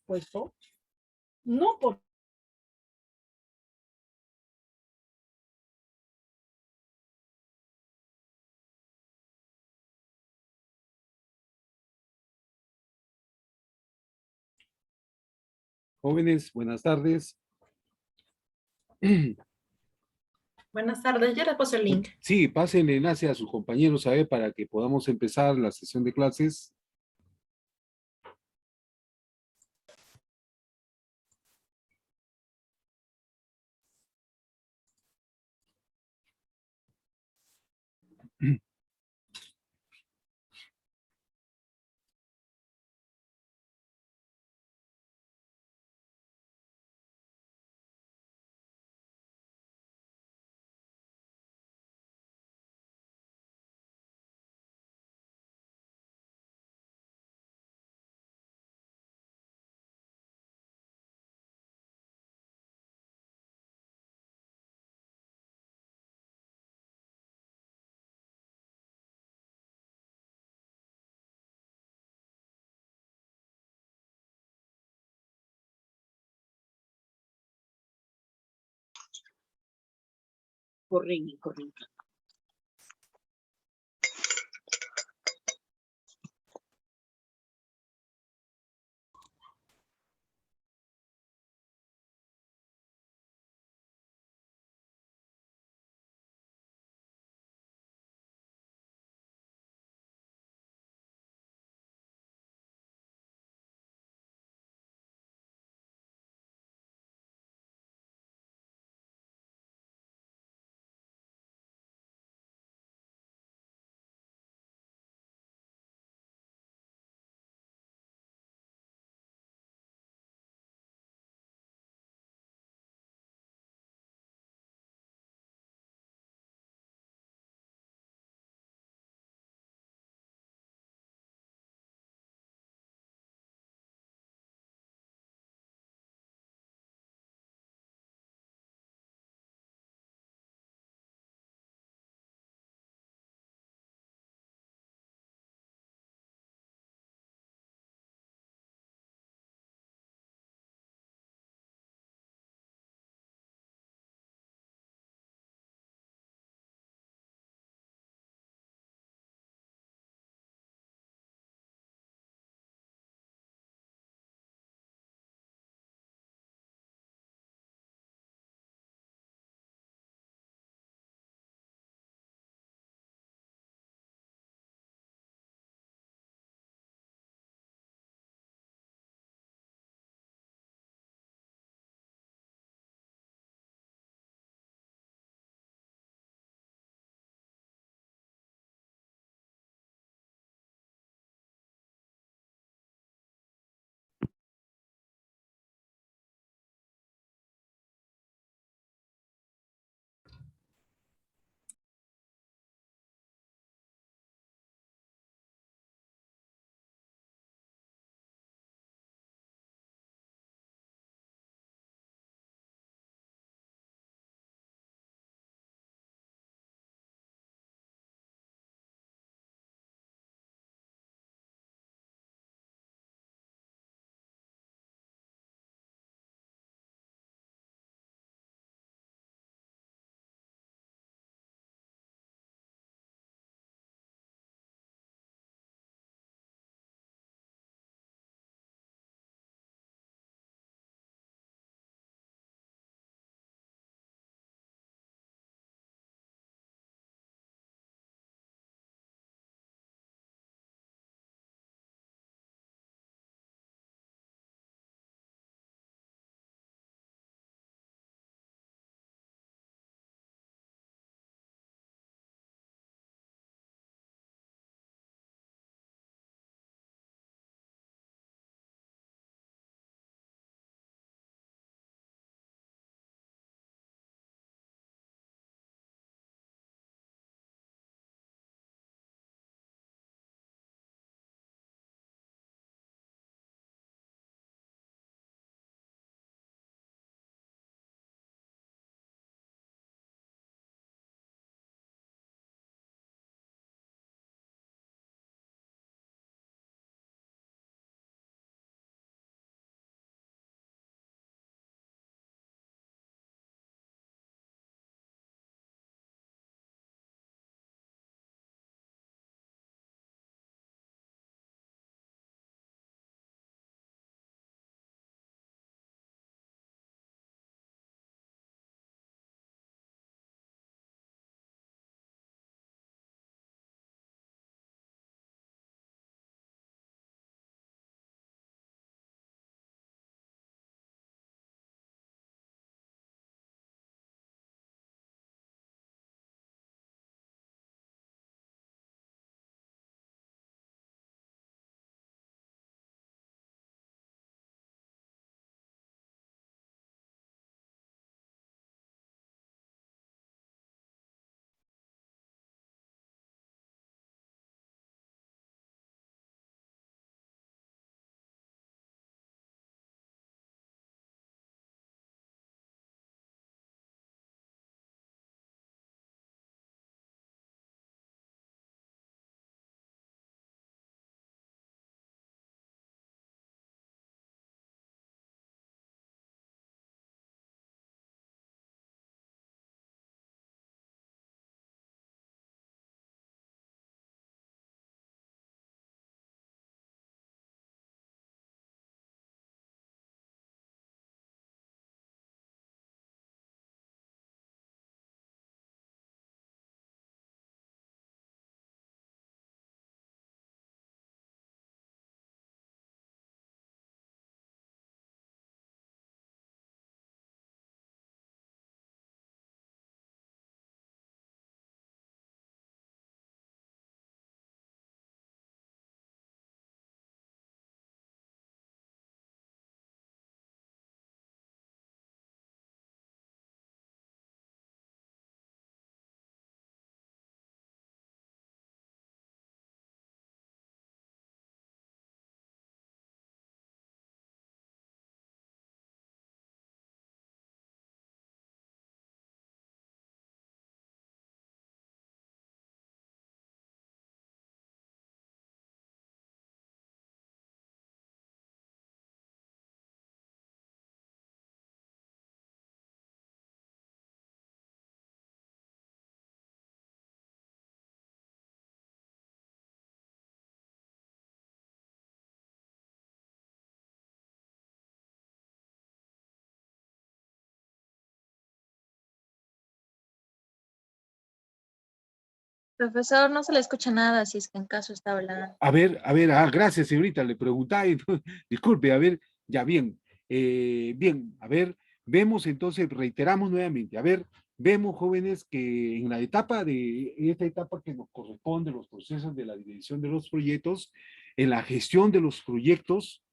puesto. No, por Jóvenes, buenas tardes. Buenas tardes, ya les puse el link. Sí, pasen el enlace a sus compañeros a ver para que podamos empezar la sesión de clases. corren, corren. Profesor, no se le escucha nada si es que en caso está hablando. A ver, gracias, señorita, le preguntaba, y disculpe, a ver, ya bien, bien, a ver, vemos entonces, reiteramos nuevamente, a ver, vemos jóvenes que en la etapa en esta etapa que nos corresponde, los procesos de la dirección de los proyectos, en la gestión de los proyectos,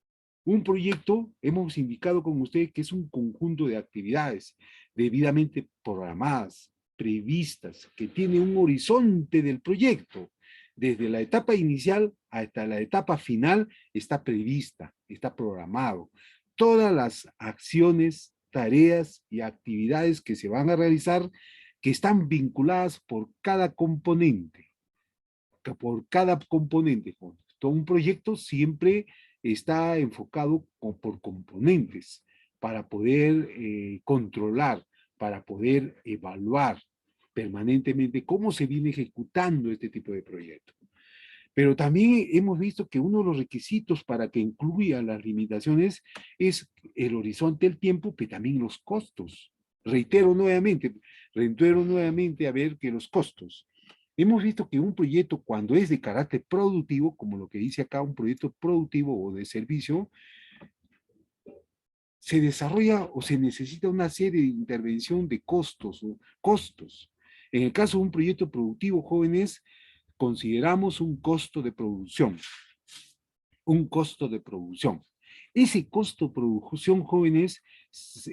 un proyecto, hemos indicado con usted que es un conjunto de actividades debidamente programadas, previstas, que tiene un horizonte del proyecto. Desde la etapa inicial hasta la etapa final está prevista, está programado. Todas las acciones, tareas y actividades que se van a realizar que están vinculadas por cada componente. Todo un proyecto siempre está enfocado por componentes para poder controlar, para poder evaluar permanentemente cómo se viene ejecutando este tipo de proyectos. Pero también hemos visto que uno de los requisitos para que incluya las limitaciones es el horizonte del tiempo, pero también los costos. Reitero nuevamente a ver que los costos. Hemos visto que un proyecto cuando es de carácter productivo, como lo que dice acá, un proyecto productivo o de servicio, se desarrolla o se necesita una serie de intervención de costos o costos. En el caso de un proyecto productivo, jóvenes, consideramos un costo de producción. Un costo de producción. Ese costo de producción, jóvenes,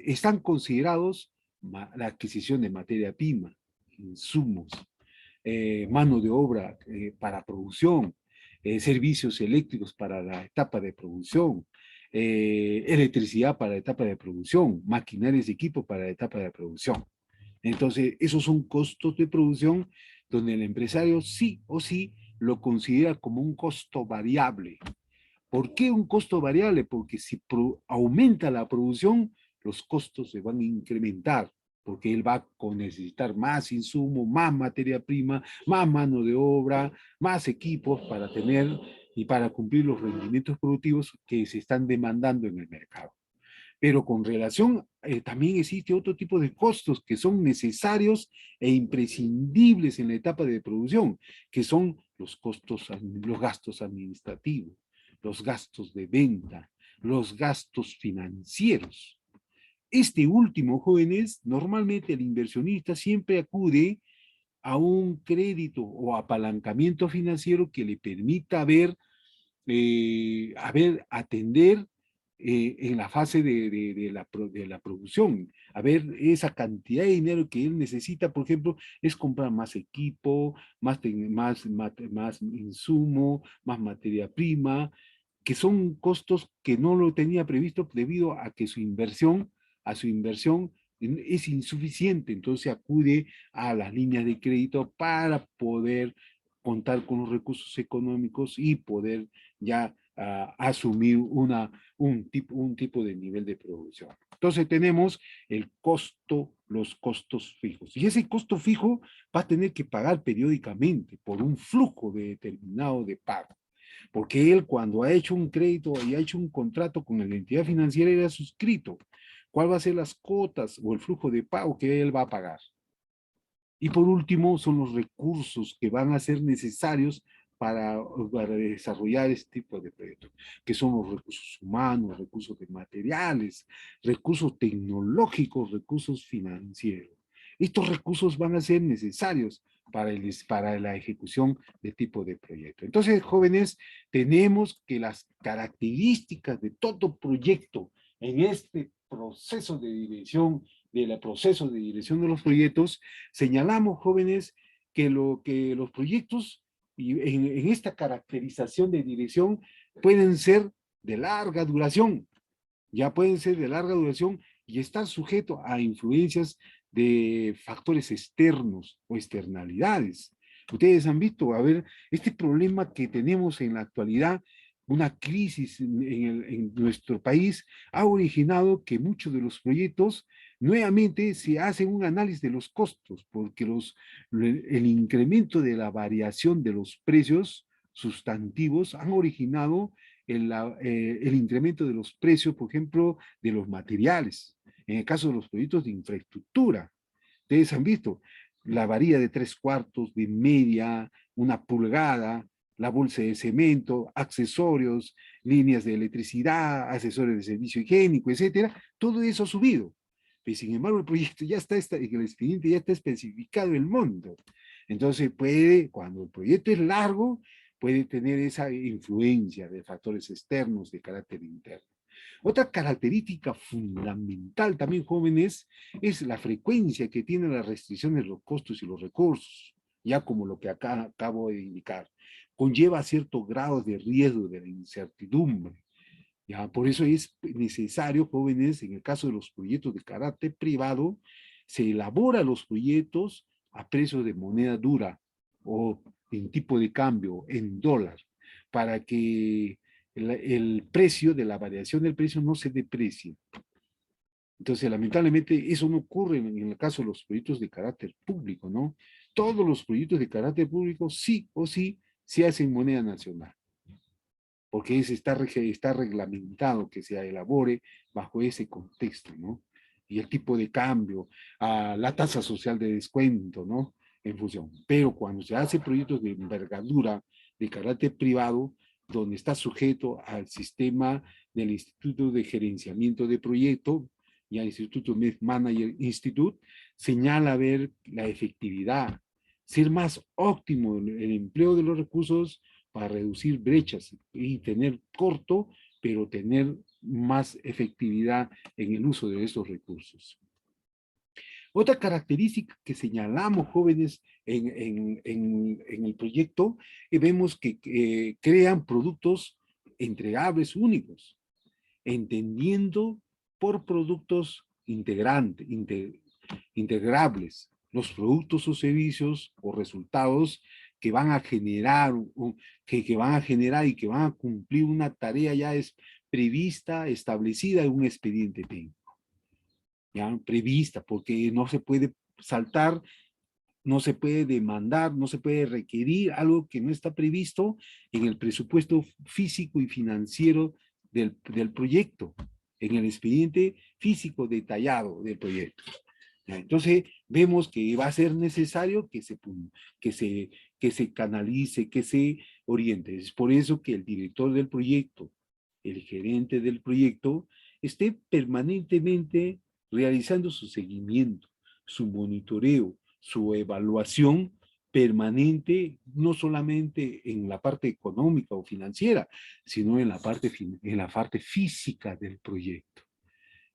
están considerados la adquisición de materia prima, insumos, mano de obra para producción, servicios eléctricos para la etapa de producción, electricidad para la etapa de producción, maquinarias y equipo para la etapa de producción. Entonces, esos son costos de producción donde el empresario sí o sí lo considera como un costo variable. ¿Por qué un costo variable? Porque si aumenta la producción, los costos se van a incrementar, porque él va a necesitar más insumo, más materia prima, más mano de obra, más equipos para tener y para cumplir los rendimientos productivos que se están demandando en el mercado. Pero con relación, también existe otro tipo de costos que son necesarios e imprescindibles en la etapa de producción, que son los costos, los gastos administrativos, los gastos de venta, los gastos financieros. Este último, jóvenes, normalmente el inversionista siempre acude a un crédito o apalancamiento financiero que le permita atender en la fase de la producción, a ver esa cantidad de dinero que él necesita, por ejemplo, es comprar más equipo, más insumo, más materia prima, que son costos que no lo tenía previsto debido a que su inversión es insuficiente, entonces acude a las líneas de crédito para poder contar con los recursos económicos y poder ya asumir un tipo de nivel de producción. Entonces tenemos el costo, los costos fijos. Y ese costo fijo va a tener que pagar periódicamente por un flujo determinado de pago. Porque él cuando ha hecho un crédito y ha hecho un contrato con la entidad financiera, él ha suscrito. ¿Cuál va a ser las cuotas o el flujo de pago que él va a pagar? Y por último, son los recursos que van a ser necesarios para desarrollar este tipo de proyectos, que son los recursos humanos, recursos de materiales, recursos tecnológicos, recursos financieros. Estos recursos van a ser necesarios para la ejecución de tipo de proyecto. Entonces, jóvenes, tenemos que las características de todo proyecto en este proceso de dirección de los proyectos, señalamos, jóvenes, que los proyectos y en esta caracterización de dirección pueden ser de larga duración, ya pueden ser de larga duración y están sujetos a influencias de factores externos o externalidades. Ustedes han visto, a ver, este problema que tenemos en la actualidad, una crisis en nuestro país, ha originado que muchos de los proyectos nuevamente se hacen un análisis de los costos, porque el incremento de la variación de los precios sustantivos han originado el incremento de los precios, por ejemplo, de los materiales. En el caso de los proyectos de infraestructura, ustedes han visto, la varilla de 3/4, de media, 1 pulgada, la bolsa de cemento, accesorios, líneas de electricidad, accesorios de servicio higiénico, etcétera, todo eso ha subido. Pero sin embargo, el proyecto ya está, el expediente ya está especificado el monto. Entonces puede, cuando el proyecto es largo, puede tener esa influencia de factores externos de carácter interno. Otra característica fundamental también, jóvenes, es la frecuencia que tienen las restricciones de los costos y los recursos, ya como lo que acá acabo de indicar. Conlleva cierto grado de riesgo de la incertidumbre. ¿Ya? Por eso es necesario, jóvenes, en el caso de los proyectos de carácter privado, se elaboran los proyectos a precio de moneda dura o en tipo de cambio, en dólar, para que el precio de la variación del precio no se deprecie. Entonces, lamentablemente, eso no ocurre en el caso de los proyectos de carácter público, ¿no? Todos los proyectos de carácter público, sí o sí, se hacen moneda nacional, porque está reglamentado que se elabore bajo ese contexto, ¿no? Y el tipo de cambio, la tasa social de descuento, ¿no? En función. Pero cuando se hace proyectos de envergadura, de carácter privado, donde está sujeto al sistema del Instituto de Gerenciamiento de Proyecto, y al Instituto Manager Institute, señala ver la efectividad, ser más óptimo en el empleo de los recursos para reducir brechas y tener corto, pero tener más efectividad en el uso de estos recursos. Otra característica que señalamos, jóvenes, en el proyecto, vemos que crean productos entregables únicos, entendiendo por productos integrables los productos o servicios o resultados que van a generar, que van a generar y que van a cumplir una tarea ya es prevista, establecida en un expediente técnico. Ya prevista, porque no se puede saltar, no se puede demandar, no se puede requerir algo que no está previsto en el presupuesto físico y financiero del proyecto, en el expediente físico detallado del proyecto. Entonces, vemos que va a ser necesario que se canalice, que se oriente. Es por eso que el director del proyecto, el gerente del proyecto, esté permanentemente realizando su seguimiento, su monitoreo, su evaluación permanente, no solamente en la parte económica o financiera, sino en la parte física del proyecto.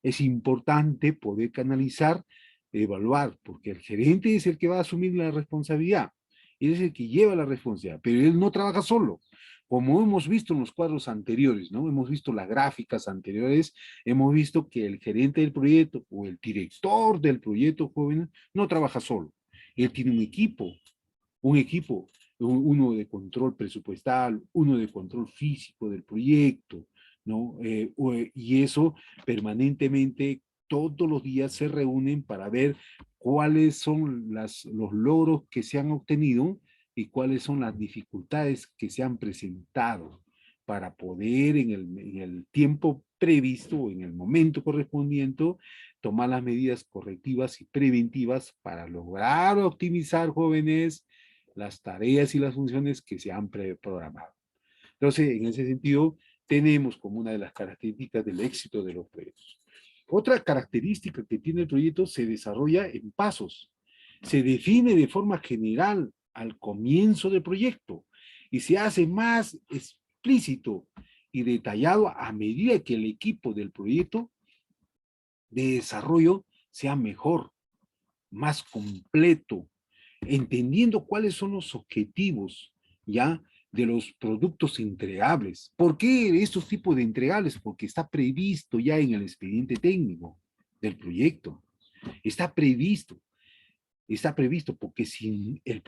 Es importante poder canalizar, evaluar, porque el gerente es el que va a asumir la responsabilidad, él es el que lleva la responsabilidad, pero él no trabaja solo. Como hemos visto en los cuadros anteriores, ¿no? Hemos visto las gráficas anteriores, hemos visto que el gerente del proyecto o el director del proyecto joven no trabaja solo. Él tiene un equipo, uno de control presupuestal, uno de control físico del proyecto, ¿no? Y eso permanentemente, todos los días se reúnen para ver cuáles son los logros que se han obtenido y cuáles son las dificultades que se han presentado para poder en el tiempo previsto, en el momento correspondiente, tomar las medidas correctivas y preventivas para lograr optimizar, jóvenes, las tareas y las funciones que se han programado. Entonces, en ese sentido, tenemos como una de las características del éxito de los proyectos. Otra característica que tiene el proyecto se desarrolla en pasos. Se define de forma general al comienzo del proyecto y se hace más explícito y detallado a medida que el equipo del proyecto de desarrollo sea mejor, más completo, entendiendo cuáles son los objetivos, ¿ya?, de los productos entregables. ¿Por qué estos tipos de entregables? Porque está previsto ya en el expediente técnico del proyecto. Está previsto, porque si el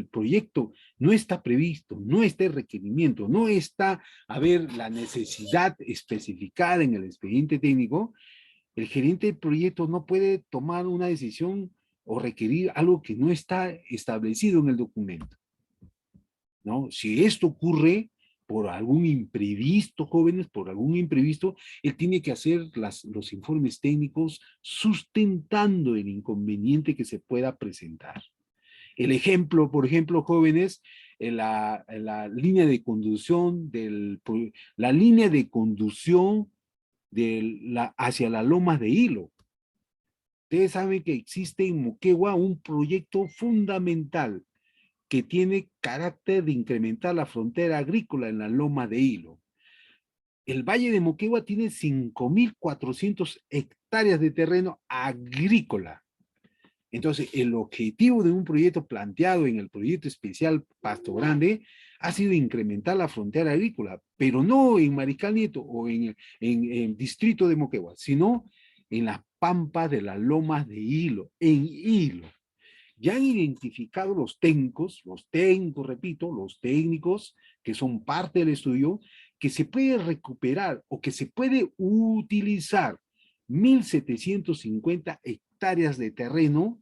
proyecto no está previsto, no está el requerimiento, no está a ver la necesidad especificada en el expediente técnico, el gerente del proyecto no puede tomar una decisión o requerir algo que no está establecido en el documento, ¿no? Si esto ocurre, por algún imprevisto, jóvenes, por algún imprevisto, él tiene que hacer los informes técnicos sustentando el inconveniente que se pueda presentar. El ejemplo, por ejemplo, jóvenes, la línea de conducción hacia las lomas de Hilo. Ustedes saben que existe en Moquegua un proyecto fundamental que tiene carácter de incrementar la frontera agrícola en la loma de Hilo. El Valle de Moquegua tiene 5.400 hectáreas de terreno agrícola. Entonces, el objetivo de un proyecto planteado en el proyecto especial Pasto Grande ha sido incrementar la frontera agrícola, pero no en Mariscal Nieto o en el distrito de Moquegua, sino en las pampas de las lomas de Hilo, en Hilo. Ya han identificado los técnicos, repito, los técnicos que son parte del estudio, que se puede recuperar o que se puede utilizar 1.750 hectáreas de terreno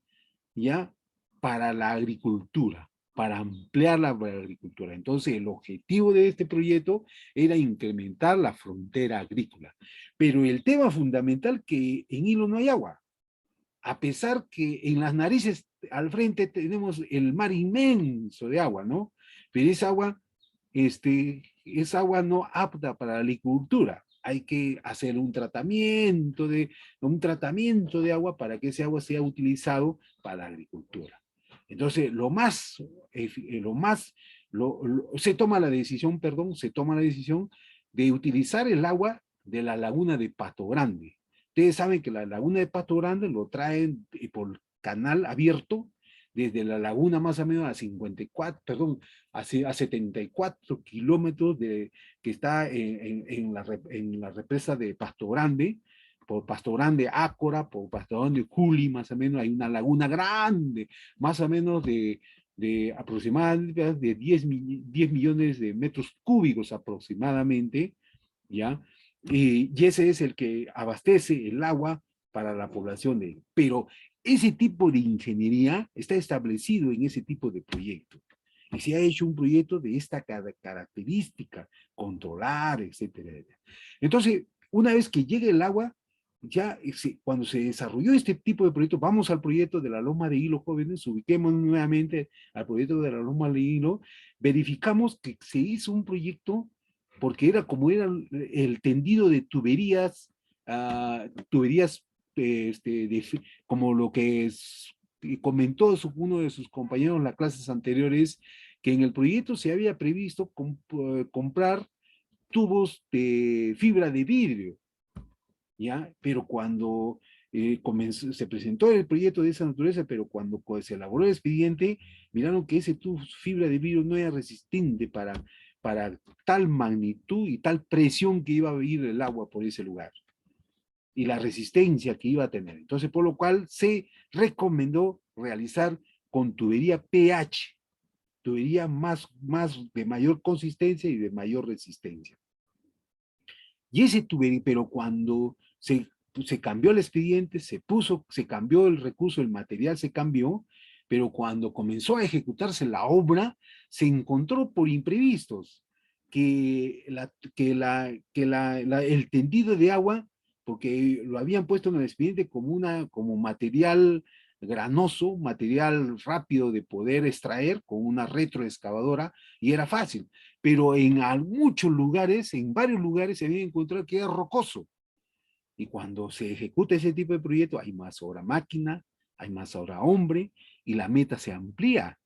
ya para la agricultura, para ampliar la agricultura. Entonces, el objetivo de este proyecto era incrementar la frontera agrícola. Pero el tema fundamental que en Hilo no hay agua. A pesar que en las narices al frente tenemos el mar inmenso de agua, ¿no? Pero esa agua es agua no apta para la agricultura. Hay que hacer un tratamiento de agua para que ese agua sea utilizado para la agricultura. Entonces, se toma la decisión de utilizar el agua de la laguna de Pasto Grande. Ustedes saben que la laguna de Pasto Grande lo traen por canal abierto desde la laguna más o menos a 74 kilómetros que está en la represa de Pasto Grande, por Pasto Grande Ácora, por Pasto Grande Juli, más o menos hay una laguna grande, más o menos de aproximadamente de 10 millones de metros cúbicos aproximadamente, ¿ya? Y ese es el que abastece el agua para la población de... Pero ese tipo de ingeniería está establecido en ese tipo de proyecto. Y se ha hecho un proyecto de esta característica, controlar, etcétera. Entonces, una vez que llegue el agua, ya cuando se desarrolló este tipo de proyecto, vamos al proyecto de la Loma de Hilo, jóvenes, ubiquemos nuevamente al proyecto de la Loma de Hilo, verificamos que se hizo un proyecto porque era el tendido de tuberías, como lo que comentó uno de sus compañeros en las clases anteriores, que en el proyecto se había previsto comprar tubos de fibra de vidrio, ¿ya? Pero cuando se presentó el proyecto de esa naturaleza, pero cuando se elaboró el expediente, miraron que ese tubo fibra de vidrio no era resistente para tal magnitud y tal presión que iba a ir el agua por ese lugar y la resistencia que iba a tener. Entonces, por lo cual se recomendó realizar con tubería PH, tubería más de mayor consistencia y de mayor resistencia. Y ese tubería, pero cuando se cambió el expediente, se cambió el recurso, el material se cambió, pero cuando comenzó a ejecutarse la obra, se encontró por imprevistos que el tendido de agua, porque lo habían puesto en el expediente como material granoso, material rápido de poder extraer con una retroexcavadora, y era fácil, pero en muchos lugares, en varios lugares se había encontrado que era rocoso. Y cuando se ejecuta ese tipo de proyecto, hay más hora máquina, hay más hora hombre, y la meta se amplía.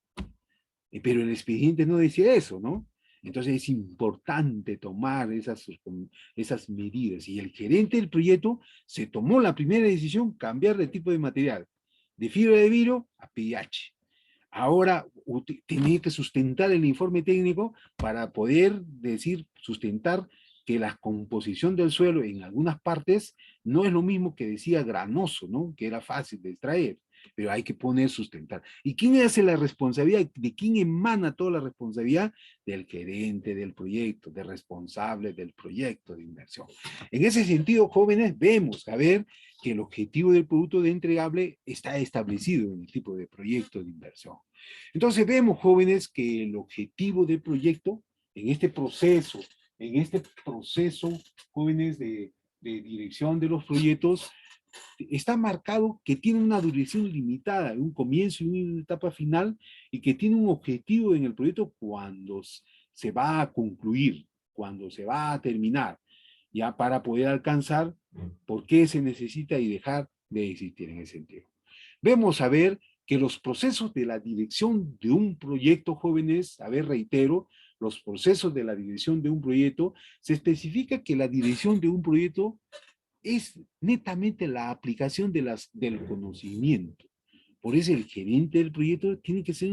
Pero el expediente no decía eso, ¿no? Entonces es importante tomar esas medidas. Y el gerente del proyecto se tomó la primera decisión, cambiar de tipo de material, de fibra de vidrio a PH. Ahora tenía que sustentar el informe técnico para poder sustentar que la composición del suelo en algunas partes no es lo mismo que decía granoso, ¿no? Que era fácil de extraer, pero hay que sustentar. ¿Y quién hace la responsabilidad? ¿De quién emana toda la responsabilidad? Del gerente del proyecto, del responsable del proyecto de inversión. En ese sentido, jóvenes, vemos, que el objetivo del producto de entregable está establecido en el tipo de proyecto de inversión. Entonces vemos, jóvenes, que el objetivo del proyecto en este proceso, jóvenes, de dirección de los proyectos, está marcado que tiene una duración limitada, un comienzo y una etapa final, y que tiene un objetivo en el proyecto cuando se va a concluir, cuando se va a terminar, ya para poder alcanzar por qué se necesita y dejar de existir en ese sentido. Vemos a ver que los procesos de la dirección de un proyecto, jóvenes, a ver, reitero, los procesos de la dirección de un proyecto, se especifica que la dirección de un proyecto es netamente la aplicación del conocimiento. Por eso el gerente del proyecto tiene que ser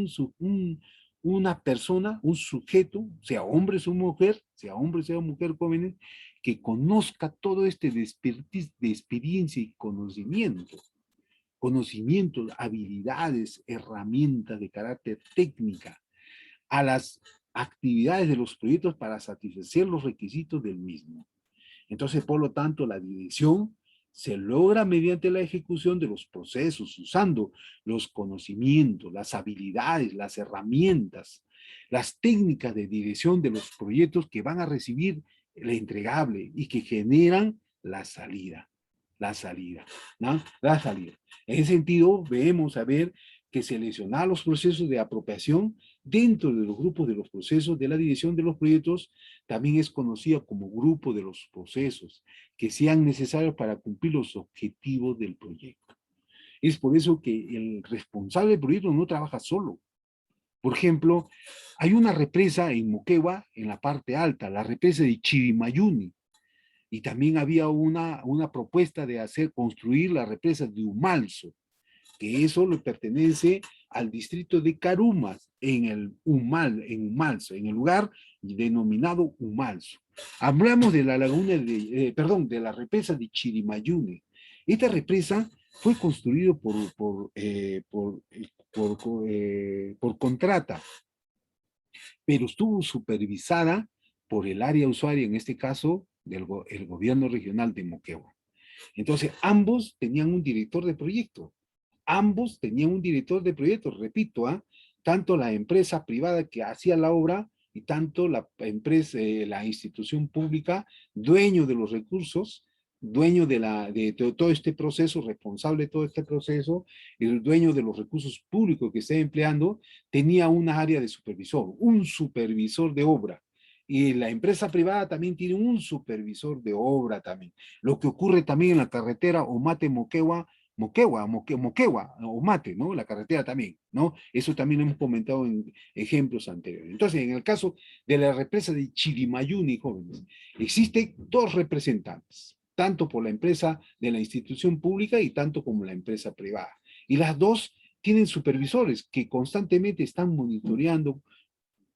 una persona, un sujeto, sea hombre o mujer, sea mujer, jóvenes, que conozca todo este despertiz de experiencia y conocimiento, habilidades, herramientas de carácter técnica, a las actividades de los proyectos para satisfacer los requisitos del mismo. Entonces, por lo tanto, la dirección se logra mediante la ejecución de los procesos, usando los conocimientos, las habilidades, las herramientas, las técnicas de dirección de los proyectos que van a recibir el entregable y que generan la salida. ¿No? La salida. En ese sentido, vemos a ver que seleccionar los procesos de apropiación dentro de los grupos de los procesos de la dirección de los proyectos también es conocida como grupo de los procesos que sean necesarios para cumplir los objetivos del proyecto. Es por eso que el responsable del proyecto no trabaja solo. Por ejemplo, hay una represa en Moquegua, en la parte alta, la represa de Chirimayuni, y también había una propuesta de construir la represa de Humalso, que eso le pertenece al distrito de Carumas, en Humalso, en el lugar denominado Humalso. Hablamos de la laguna de la represa de Chirimayune. Esta represa fue construida por contrata, pero estuvo supervisada por el área usuaria, en este caso, el gobierno regional de Moquegua. Entonces, ambos tenían un director de proyecto. Repito, tanto la empresa privada que hacía la obra y tanto la empresa, la institución pública, dueño de los recursos, dueño de todo este proceso, responsable de todo este proceso, el dueño de los recursos públicos que está empleando, tenía una área de supervisor, un supervisor de obra. Y la empresa privada también tiene un supervisor de obra también. Lo que ocurre también en la carretera Omate-Moquegua, Omate, ¿no? La carretera también, ¿no? Eso también lo hemos comentado en ejemplos anteriores. Entonces, en el caso de la represa de Chirimayuni, jóvenes, existen dos representantes, tanto por la empresa de la institución pública y tanto como la empresa privada. Y las dos tienen supervisores que constantemente están monitoreando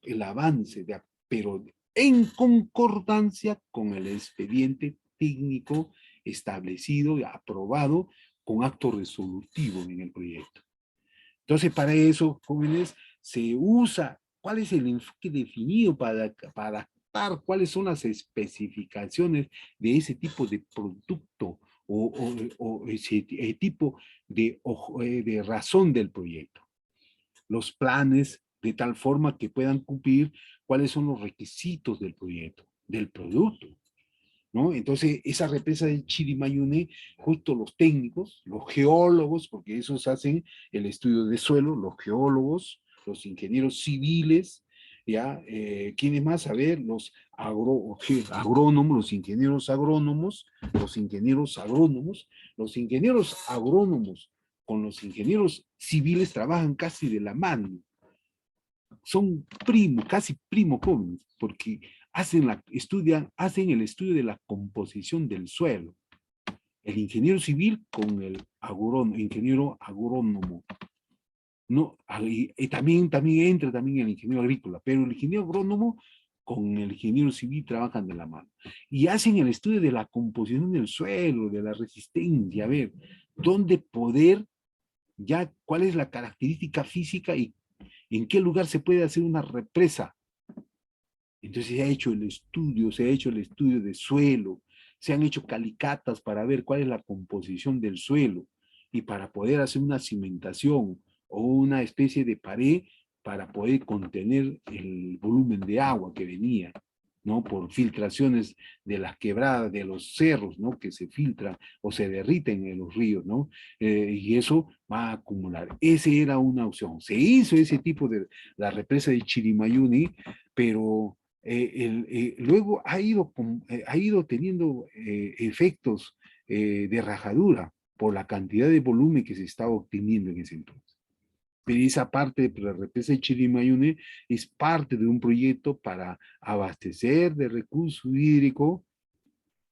el avance, pero en concordancia con el expediente técnico establecido y aprobado con acto resolutivo en el proyecto. Entonces, para eso, jóvenes, se usa cuál es el enfoque definido para adaptar cuáles son las especificaciones de ese tipo de producto o ese tipo de razón del proyecto. Los planes de tal forma que puedan cumplir cuáles son los requisitos del proyecto, del producto, ¿no? Entonces, esa represa de Chirimayune, justo los técnicos, los geólogos, porque esos hacen el estudio de suelo, los geólogos, los ingenieros civiles, ¿ya? ¿Quiénes más? A ver, los agrónomos, los ingenieros agrónomos con los ingenieros civiles trabajan casi de la mano. Son casi primos jóvenes, porque hacen el estudio de la composición del suelo. El ingeniero civil con el ingeniero agrónomo. No, y también entra el ingeniero agrícola, pero el ingeniero agrónomo con el ingeniero civil trabajan de la mano. Y hacen el estudio de la composición del suelo, de la resistencia, a ver, dónde poder, cuál es la característica física y en qué lugar se puede hacer una represa. Entonces se ha hecho el estudio de suelo, se han hecho calicatas para ver cuál es la composición del suelo y para poder hacer una cimentación o una especie de pared para poder contener el volumen de agua que venía, ¿no? Por filtraciones de las quebradas, de los cerros, ¿no? Que se filtran o se derriten en los ríos, ¿no? Y eso va a acumular. Esa era una opción. Se hizo ese tipo de, la represa de Chirimayuni, pero luego ha ido teniendo efectos de rajadura por la cantidad de volumen que se estaba obteniendo en ese entonces. Pero esa parte de la represa de Chirimayune es parte de un proyecto para abastecer de recurso hídrico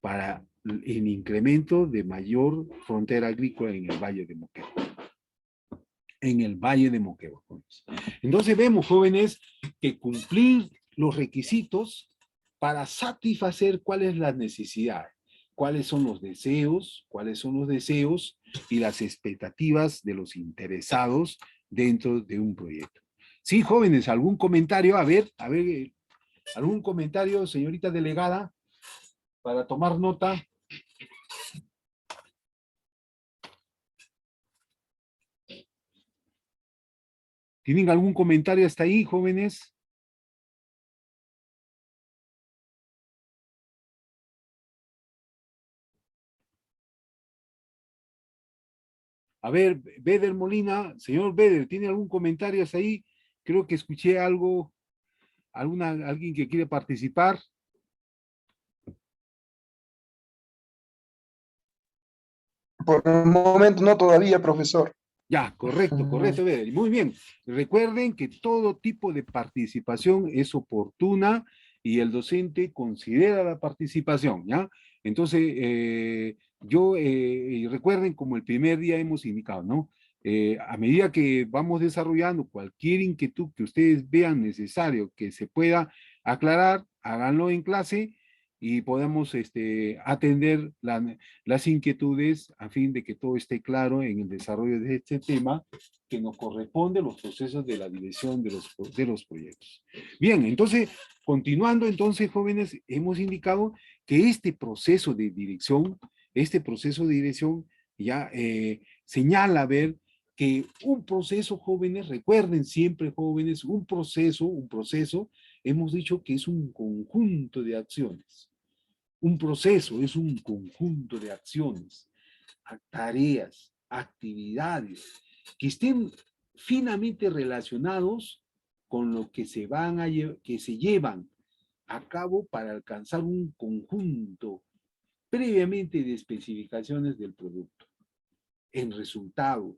para el incremento de mayor frontera agrícola en el Valle de Moquegua. En el Valle de Moquegua. Entonces vemos, jóvenes, que cumplir los requisitos para satisfacer cuáles son las necesidades, cuáles son los deseos y las expectativas de los interesados dentro de un proyecto. Sí, jóvenes, ¿algún comentario? A ver, ¿algún comentario, señorita delegada, para tomar nota? ¿Tienen algún comentario hasta ahí, jóvenes? A ver, Beder Molina, señor Beder, ¿tiene algún comentario hasta ahí? Creo que escuché algo, alguien que quiere participar. Por el momento no todavía, profesor. Ya, correcto, Beder. Muy bien. Recuerden que todo tipo de participación es oportuna y el docente considera la participación, ¿ya? Entonces, recuerden, como el primer día hemos indicado, ¿no? A medida que vamos desarrollando cualquier inquietud que ustedes vean necesario que se pueda aclarar, háganlo en clase y podamos atender las inquietudes a fin de que todo esté claro en el desarrollo de este tema que nos corresponde los procesos de la dirección de los proyectos. Bien, entonces, continuando entonces, jóvenes, hemos indicado que este proceso de dirección ya señala ver que un proceso, jóvenes, recuerden siempre, jóvenes, un proceso, hemos dicho que es un conjunto de acciones. Un proceso es un conjunto de acciones, tareas, actividades que estén finamente relacionados con lo que se llevan a cabo para alcanzar un conjunto previamente de especificaciones del producto en resultado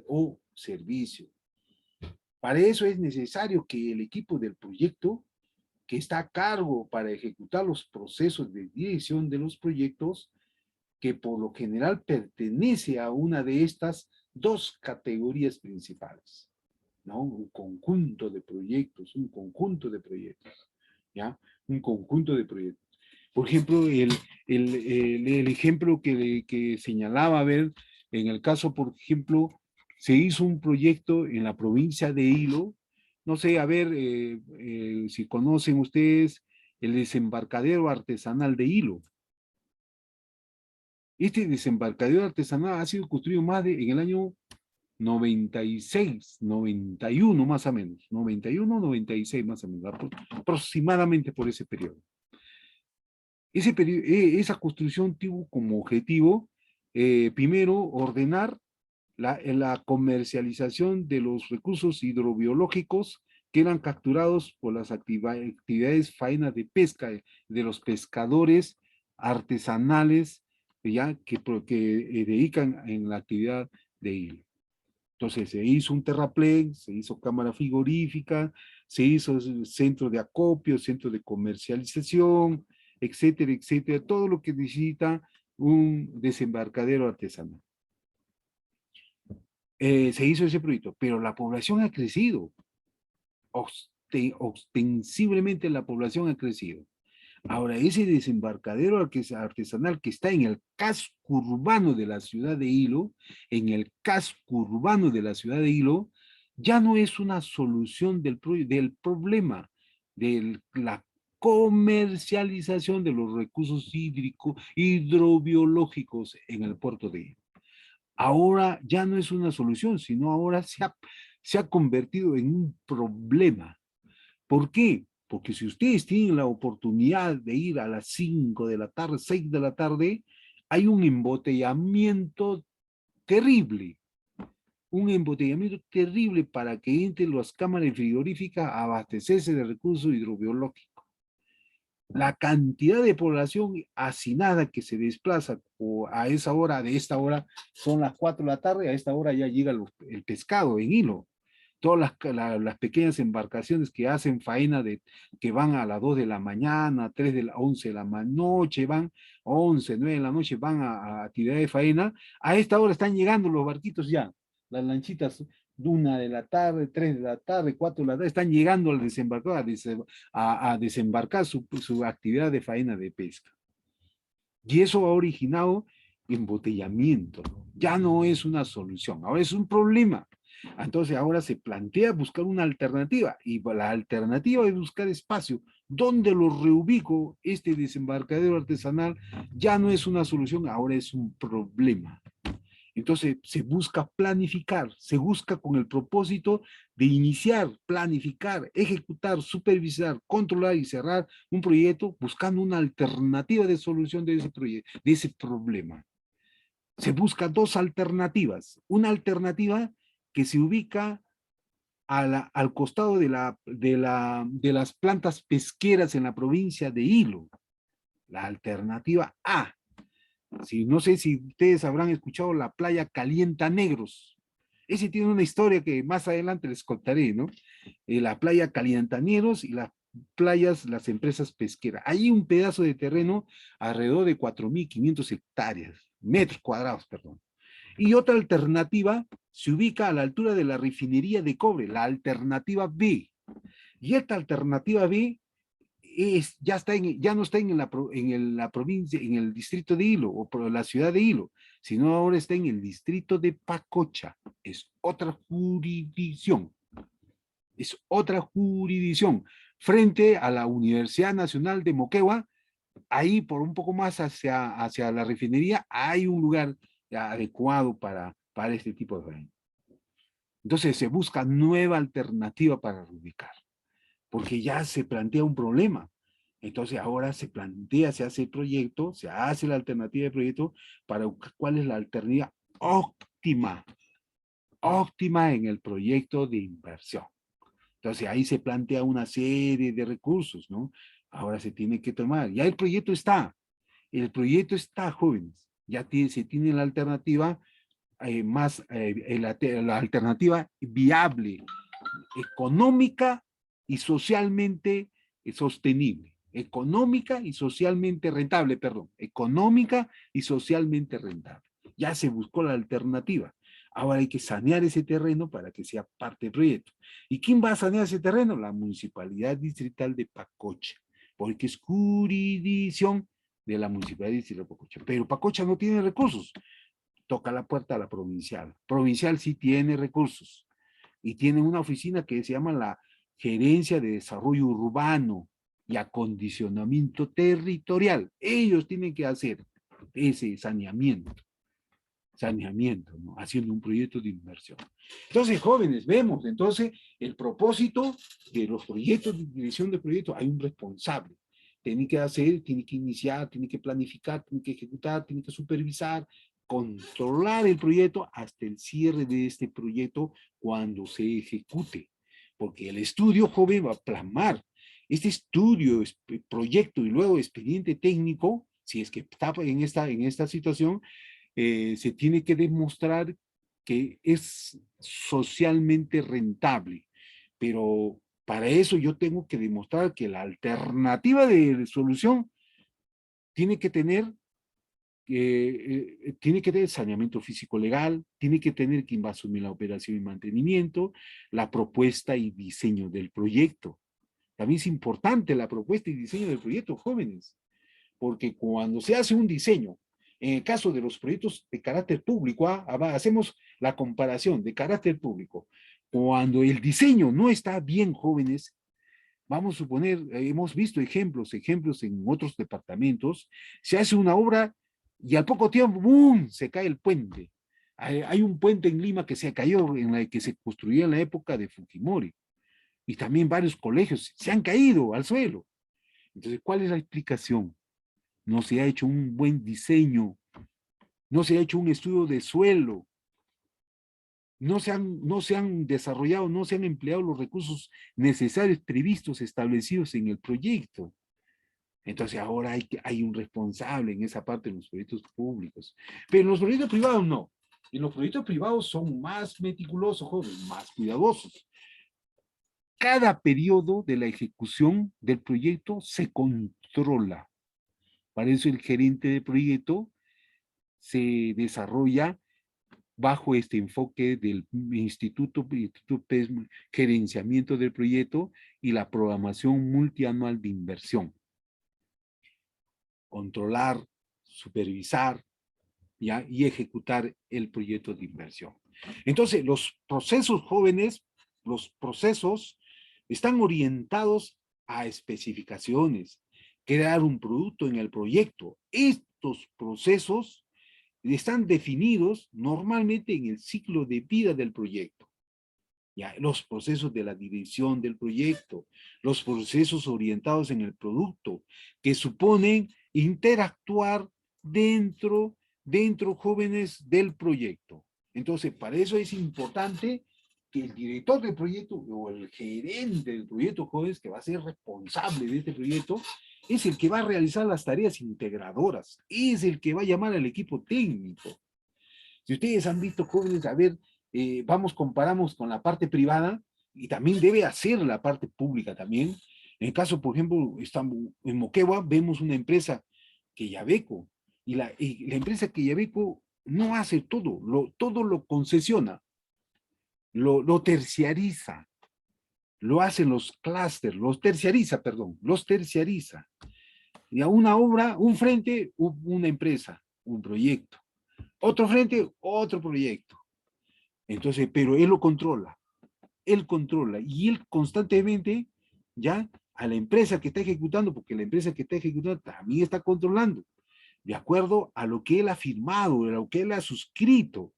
o servicio. Para eso es necesario que el equipo del proyecto que está a cargo para ejecutar los procesos de dirección de los proyectos, que por lo general pertenece a una de estas dos categorías principales, ¿no? Un conjunto de proyectos, ¿ya? Un conjunto de proyectos. Por ejemplo, el ejemplo que señalaba, a ver, en el caso, por ejemplo, se hizo un proyecto en la provincia de Hilo. No sé, a ver, si conocen ustedes el desembarcadero artesanal de Hilo. Este desembarcadero artesanal ha sido construido en el año 96, 91 más o menos, 91, 96 más o menos, aproximadamente por ese periodo. Esa construcción tuvo como objetivo, primero, ordenar la comercialización de los recursos hidrobiológicos que eran capturados por las actividades faenas de pesca de los pescadores artesanales ya que dedican en la actividad de hilo. Entonces se hizo un terraplén, se hizo cámara frigorífica, se hizo centro de acopio, centro de comercialización, etcétera, etcétera, todo lo que necesita un desembarcadero artesanal. Se hizo ese proyecto, pero la población ha crecido. Ostensiblemente la población ha crecido. Ahora, ese desembarcadero artesanal que está en el casco urbano de la ciudad de Hilo, ya no es una solución del problema de la comercialización de los recursos hidrobiológicos en el puerto de Hilo. Ahora ya no es una solución, sino ahora se ha convertido en un problema. ¿Por qué? Porque si ustedes tienen la oportunidad de ir a las 5 de la tarde, 6 de la tarde, hay un embotellamiento terrible. Un embotellamiento terrible para que entren las cámaras frigoríficas a abastecerse de recursos hidrobiológicos. La cantidad de población hacinada que se desplaza a esa hora, de esta hora son las 4 de la tarde, a esta hora ya llega el pescado en hilo. Todas las pequeñas embarcaciones que hacen faena, que van a las 2 de la mañana, 3 de la 11 de la noche, van 11, 9 de la noche, van a actividad de faena, a esta hora están llegando los barquitos ya, las lanchitas, 1 de la tarde, 3 de la tarde, 4 de la tarde, están llegando al desembarcador a desembarcar su actividad de faena de pesca. Y eso ha originado embotellamiento. Ya no es una solución, ahora es un problema. Entonces ahora se plantea buscar una alternativa y la alternativa es buscar espacio. ¿Dónde lo reubico? Este desembarcadero artesanal ya no es una solución, ahora es un problema. Entonces se busca planificar, se busca con el propósito de iniciar, planificar, ejecutar, supervisar, controlar y cerrar un proyecto buscando una alternativa de solución de ese proyecto, de ese problema. Se busca dos alternativas. Una alternativa que se ubica al costado de las plantas pesqueras en la provincia de Hilo. La alternativa A. No sé si ustedes habrán escuchado la playa Calienta Negros. Ese tiene una historia que más adelante les contaré, ¿no? La playa Calienta Negros y las playas, las empresas pesqueras. Hay un pedazo de terreno alrededor de 4.500 hectáreas, metros cuadrados, perdón. Y otra alternativa se ubica a la altura de la refinería de cobre, la alternativa B. Y esta alternativa B ya no está en la provincia, en el distrito de Hilo o por la ciudad de Hilo, sino ahora está en el distrito de Pacocha. Es otra jurisdicción. Es otra jurisdicción. Frente a la Universidad Nacional de Moquegua, ahí por un poco más hacia la refinería, hay un lugar adecuado para este tipo de daño. Entonces se busca nueva alternativa para reubicar, porque ya se plantea un problema. Entonces ahora se plantea, se hace el proyecto, se hace la alternativa de proyecto para cuál es la alternativa óptima en el proyecto de inversión. Entonces ahí se plantea una serie de recursos, ¿no? Ahora se tiene que tomar. Ya el proyecto está, jóvenes. Ya se tiene la alternativa la alternativa viable, económica y socialmente sostenible. Económica y socialmente rentable, perdón. Económica y socialmente rentable. Ya se buscó la alternativa. Ahora hay que sanear ese terreno para que sea parte del proyecto. ¿Y quién va a sanear ese terreno? La Municipalidad Distrital de Pacocha, porque es jurisdicción de la Municipalidad Distrital de Pacocha. Pero Pacocha no tiene recursos. Toca la puerta a la provincial. Provincial sí tiene recursos y tiene una oficina que se llama la Gerencia de Desarrollo Urbano y Acondicionamiento Territorial. Ellos tienen que hacer ese saneamiento, ¿no? Haciendo un proyecto de inversión. Entonces, jóvenes, vemos entonces el propósito de los proyectos de dirección de proyectos. Hay un responsable. Tiene que hacer, tiene que iniciar, tiene que planificar, tiene que ejecutar, tiene que supervisar, controlar el proyecto hasta el cierre de este proyecto cuando se ejecute. Porque el estudio joven va a plasmar este estudio, proyecto y luego expediente técnico, si es que está en esta situación, se tiene que demostrar que es socialmente rentable. Pero para eso yo tengo que demostrar que la alternativa de solución tiene que tener saneamiento físico legal, tiene que tener quien va a asumir la operación y mantenimiento, la propuesta y diseño del proyecto. También es importante la propuesta y diseño del proyecto, jóvenes, porque cuando se hace un diseño, en el caso de los proyectos de carácter público, hacemos la comparación de carácter público. Cuando el diseño no está bien, jóvenes, vamos a suponer, hemos visto ejemplos en otros departamentos, se hace una obra y al poco tiempo, ¡boom!, se cae el puente. Hay un puente en Lima que se cayó, en la que se construyó en la época de Fujimori. Y también varios colegios se han caído al suelo. Entonces, ¿cuál es la explicación? No se ha hecho un buen diseño, no se ha hecho un estudio de suelo, no se han desarrollado, no se han empleado los recursos necesarios previstos, establecidos en el proyecto. Entonces ahora hay un responsable en esa parte de los proyectos públicos. Pero en los proyectos privados no. En los proyectos privados son más meticulosos, jóvenes, más cuidadosos. Cada periodo de la ejecución del proyecto se controla. Para eso el gerente de proyecto se desarrolla bajo este enfoque del Instituto PESM, gerenciamiento del proyecto y la programación multianual de inversión. Controlar, supervisar, ¿ya? Y ejecutar el proyecto de inversión. Entonces, los procesos jóvenes, los procesos están orientados a especificaciones, crear un producto en el proyecto. Estos procesos están definidos normalmente en el ciclo de vida del proyecto. Ya, los procesos de la dirección del proyecto, los procesos orientados en el producto, que suponen interactuar dentro jóvenes del proyecto. Entonces, para eso es importante que el director del proyecto o el gerente del proyecto jóvenes, que va a ser responsable de este proyecto, es el que va a realizar las tareas integradoras, es el que va a llamar al equipo técnico. Si ustedes han visto jóvenes, a ver, comparamos con la parte privada, y también debe hacer la parte pública también. En el caso, por ejemplo, estamos en Moquegua, vemos una empresa, Quellaveco, y la empresa Quellaveco no hace todo, todo lo concesiona, lo terciariza, lo hacen los clústeres, los terciariza. Y a una obra, un frente, una empresa, un proyecto. Otro frente, otro proyecto. Entonces, pero él controla, y él constantemente, ya, a la empresa que está ejecutando, porque la empresa que está ejecutando también está controlando, de acuerdo a lo que él ha firmado, a lo que él ha suscrito.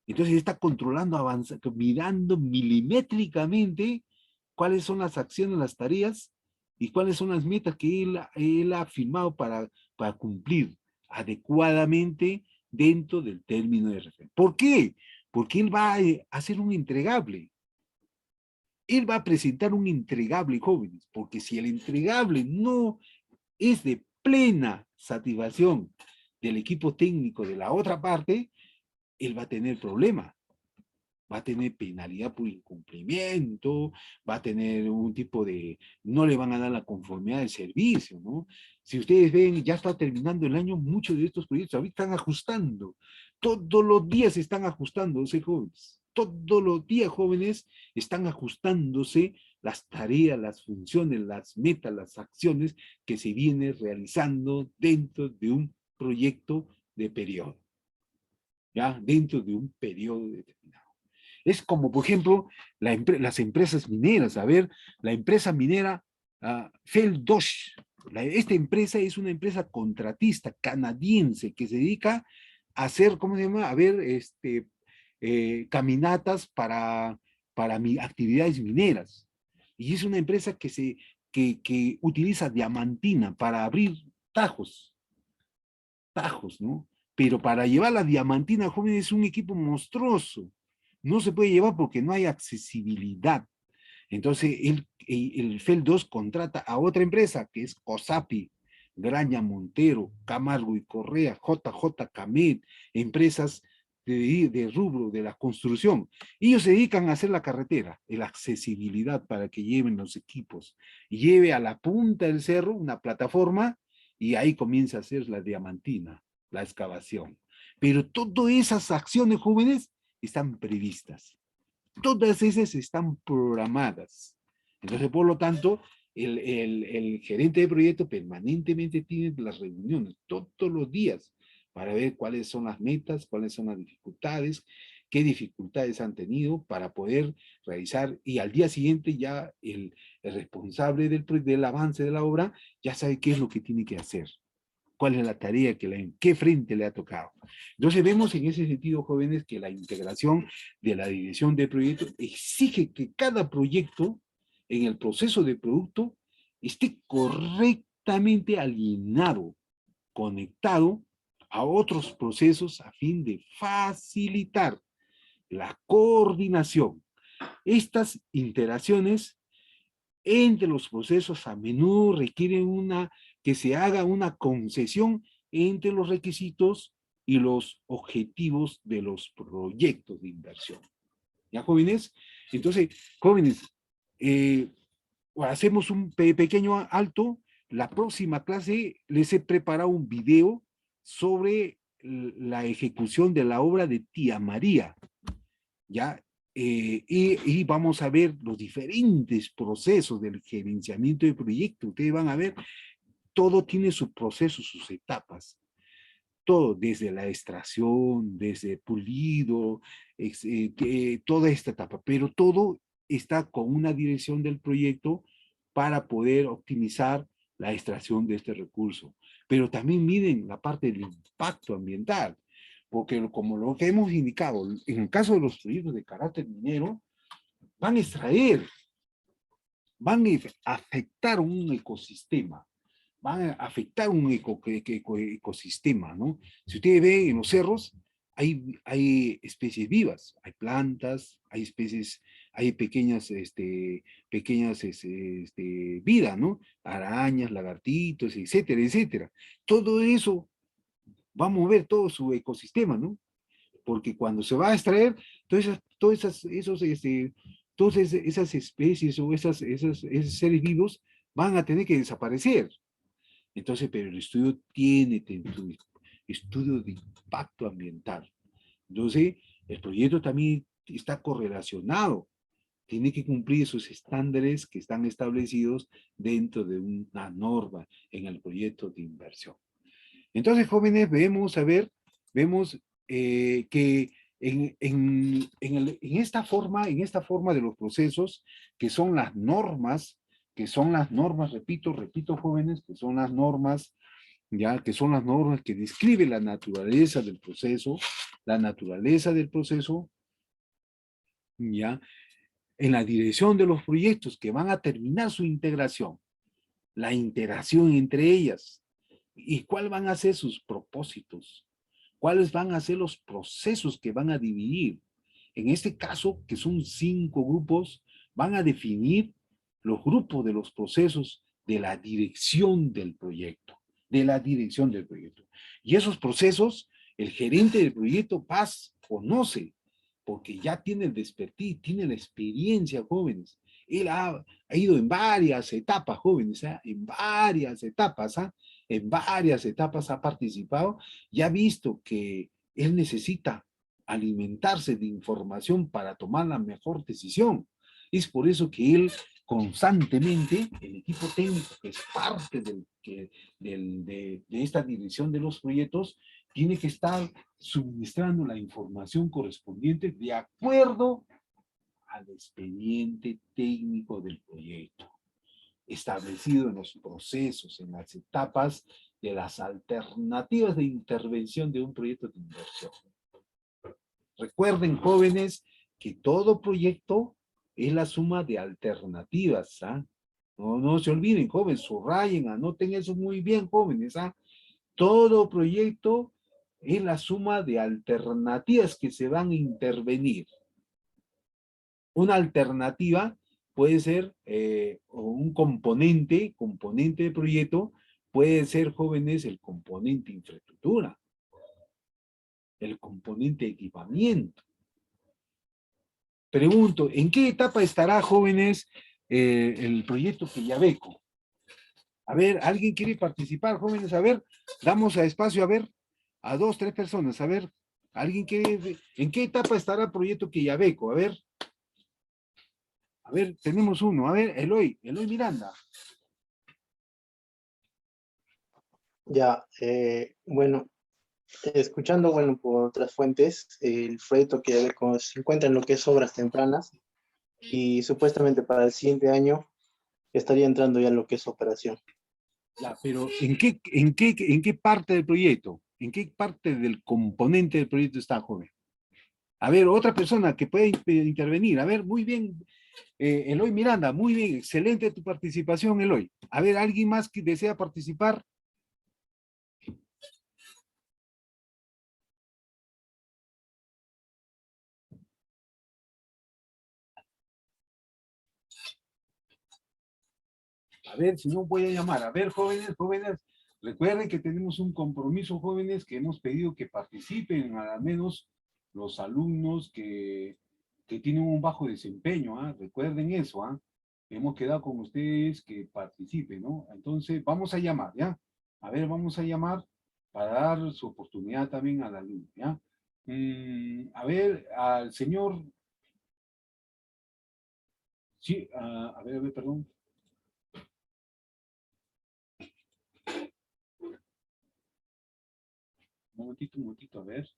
Entonces está controlando, avanzando, mirando milimétricamente cuáles son las acciones, las tareas, y cuáles son las metas que él ha firmado para cumplir adecuadamente dentro del término de referencia. ¿Por qué? Porque él va a hacer un entregable. Él va a presentar un entregable, jóvenes, porque si el entregable no es de plena satisfacción del equipo técnico de la otra parte, él va a tener problemas. Va a tener penalidad por incumplimiento, va a tener un tipo de, no le van a dar la conformidad del servicio, ¿no? Si ustedes ven, ya está terminando el año, muchos de estos proyectos ahorita están ajustando, todos los días están ajustándose, jóvenes, todos los días, jóvenes, están ajustándose las tareas, las funciones, las metas, las acciones que se vienen realizando dentro de un proyecto de periodo, ¿ya? Dentro de un periodo determinado. Es como, por ejemplo, las empresas mineras. A ver, la empresa minera Feldosh. Esta empresa es una empresa contratista canadiense que se dedica a hacer, ¿cómo se llama? A ver, caminatas para actividades mineras. Y es una empresa que utiliza diamantina para abrir tajos, ¿no? Pero para llevar la diamantina, joven, es un equipo monstruoso. No se puede llevar porque no hay accesibilidad. Entonces, el FEL 2 contrata a otra empresa, que es COSAPI, Graña Montero, Camargo y Correa, JJ Camet, empresas de rubro de la construcción. Ellos se dedican a hacer la carretera, la accesibilidad para que lleven los equipos. Lleve a la punta del cerro una plataforma y ahí comienza a hacer la diamantina, la excavación. Pero todas esas acciones, jóvenes, están previstas. Todas esas están programadas. Entonces, por lo tanto, el gerente de proyecto permanentemente tiene las reuniones todos los días para ver cuáles son las metas, cuáles son las dificultades, qué dificultades han tenido para poder realizar, y al día siguiente ya el responsable del avance de la obra ya sabe qué es lo que tiene que hacer. cuál es la tarea, qué frente le ha tocado. Entonces vemos en ese sentido, jóvenes, que la integración de la dirección de proyectos exige que cada proyecto en el proceso de producto esté correctamente alineado, conectado a otros procesos a fin de facilitar la coordinación. Estas interacciones entre los procesos a menudo requieren que se haga una concesión entre los requisitos y los objetivos de los proyectos de inversión. ¿Ya, jóvenes? Entonces, jóvenes, hacemos un pequeño alto. La próxima clase les he preparado un video sobre la ejecución de la obra de Tía María. ¿Ya? Y vamos a ver los diferentes procesos del gerenciamiento de proyectos. Ustedes van a ver, todo tiene su proceso, sus etapas. Todo, desde la extracción, desde pulido, toda esta etapa. Pero todo está con una dirección del proyecto para poder optimizar la extracción de este recurso. Pero también miren la parte del impacto ambiental. Porque como lo que hemos indicado, en el caso de los proyectos de carácter minero, van a extraer, van a afectar un ecosistema, van a afectar un ecosistema, ¿no? Si ustedes ven en los cerros, hay especies vivas, hay plantas, hay especies, hay pequeñas vida, ¿no? Arañas, lagartitos, etcétera, etcétera. Todo eso va a mover todo su ecosistema, ¿no? Porque cuando se va a extraer, todas esas especies o esos seres vivos van a tener que desaparecer. Entonces, pero el estudio tiene estudio de impacto ambiental. Entonces, el proyecto también está correlacionado. Tiene que cumplir esos estándares que están establecidos dentro de una norma en el proyecto de inversión. Entonces, jóvenes, vemos que en esta forma de los procesos, que son las normas, repito, jóvenes, que son las normas, ya, que son las normas que describen la naturaleza del proceso, ya, en la dirección de los proyectos que van a terminar su integración, la interacción entre ellas, y cuáles van a ser sus propósitos, cuáles van a ser los procesos que van a dividir. En este caso, que son 5 grupos, van a definir los grupos de los procesos de la dirección del proyecto, Y esos procesos, el gerente del proyecto conoce, porque ya tiene el despertar, tiene la experiencia, jóvenes. Él ha ido en varias etapas, jóvenes, en varias etapas, ha participado y ha visto que él necesita alimentarse de información para tomar la mejor decisión. Es por eso que él constantemente, el equipo técnico que es parte de esta dirección de los proyectos, tiene que estar suministrando la información correspondiente de acuerdo al expediente técnico del proyecto, establecido en los procesos, en las etapas de las alternativas de intervención de un proyecto de inversión. Recuerden, jóvenes, que todo proyecto es la suma de alternativas, ¿ah? No se olviden, jóvenes, subrayen, anoten eso muy bien, jóvenes, ¿ah? Todo proyecto es la suma de alternativas que se van a intervenir. Una alternativa puede ser un componente de proyecto, puede ser, jóvenes, el componente infraestructura, el componente equipamiento. Pregunto, ¿en qué etapa estará, jóvenes, el proyecto Quillabeco? A ver, ¿alguien quiere participar, jóvenes? A ver, damos a espacio, a ver, a 2, 3 personas, a ver, ¿alguien quiere? ¿En qué etapa estará el proyecto Quillabeco? A ver, tenemos uno, a ver, Eloy Miranda. Ya, bueno, escuchando, bueno, por otras fuentes, el proyecto que se encuentra en lo que es obras tempranas y supuestamente para el siguiente año estaría entrando ya en lo que es operación. Ya, pero ¿en qué parte del proyecto? ¿En qué parte del componente del proyecto está, joven? A ver, otra persona que puede intervenir. A ver, muy bien, Eloy Miranda, muy bien, excelente tu participación, Eloy. A ver, ¿alguien más que desea participar? A ver, si no voy a llamar. A ver, jóvenes, recuerden que tenemos un compromiso, jóvenes, que hemos pedido que participen, al menos los alumnos que tienen un bajo desempeño, ¿ah? Recuerden eso, ¿ah? Hemos quedado con ustedes que participen, ¿no? Entonces, vamos a llamar, ¿ya? A ver, vamos a llamar para dar su oportunidad también al alumno, ¿ya? A ver, al señor... Sí, a ver, perdón. Un momentito, a ver.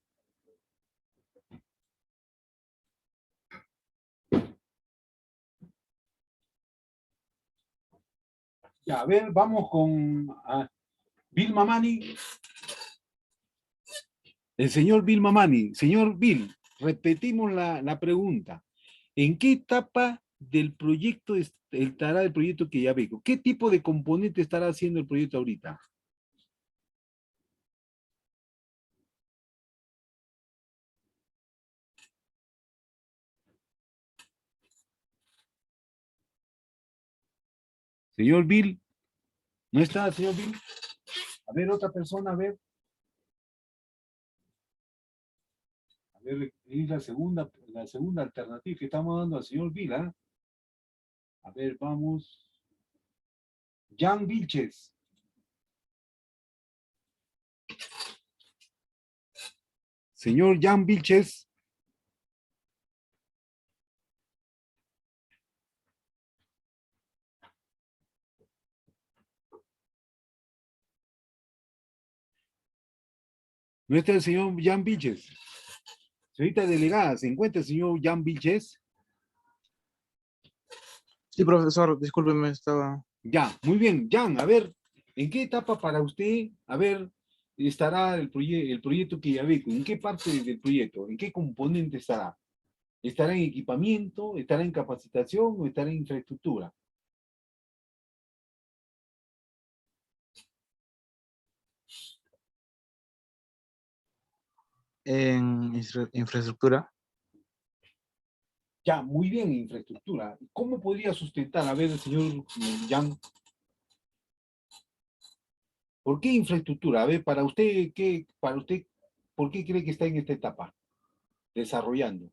Ya, a ver, vamos con Bill Mamani. El señor Bill Mamani. Señor Bill, repetimos la pregunta. ¿En qué etapa del proyecto estará el proyecto que ya veo? ¿Qué tipo de componente estará haciendo el proyecto ahorita? Señor Bill, ¿no está, señor Bill? A ver, otra persona, a ver, es la segunda alternativa que estamos dando al señor Bill, ¿ah? A ver, vamos. Jan Vilches. Señor Jan Vilches. ¿No está el señor Jan Vilches? Señorita delegada, ¿se encuentra el señor Jan Vilches? Sí, profesor, discúlpeme, estaba... Ya, muy bien. Jan, a ver, ¿en qué etapa para usted, a ver, estará el proyecto Quillabeco? ¿En qué parte del proyecto? ¿En qué componente estará? ¿Estará en equipamiento? ¿Estará en capacitación o estará en infraestructura? en infraestructura. Ya, muy bien, infraestructura. ¿Cómo podría sustentar, a ver, el señor Jan? ¿Por qué infraestructura? A ver, ¿por qué cree que está en esta etapa? Desarrollando.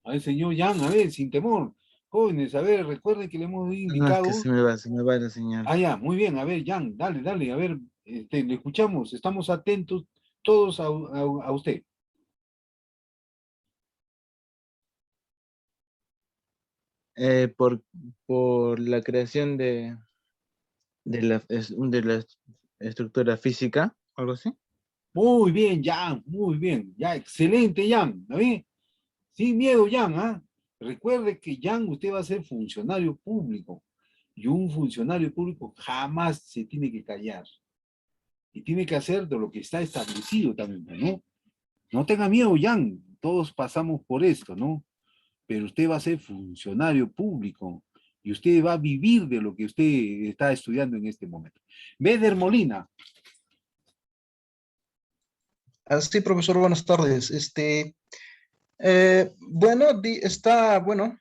A ver, señor Jan, a ver, sin temor. Jóvenes, a ver, recuerden que le hemos No, es que indicado. se me va la señal. Ya, muy bien, a ver, Jan, dale, a ver, le escuchamos, estamos atentos todos a usted. Por la creación de la estructura física, algo así. Muy bien, Jan, muy bien, ya, excelente, Jan, ¿no ve? Sin miedo, Jan, ¿ah? Recuerde que Jan, usted va a ser funcionario público, y un funcionario público jamás se tiene que callar, y tiene que hacer de lo que está establecido también, ¿no? No tenga miedo, Jan, todos pasamos por esto, ¿no? Pero usted va a ser funcionario público y usted va a vivir de lo que usted está estudiando en este momento. Beder Molina. Sí, profesor, buenas tardes. Bueno,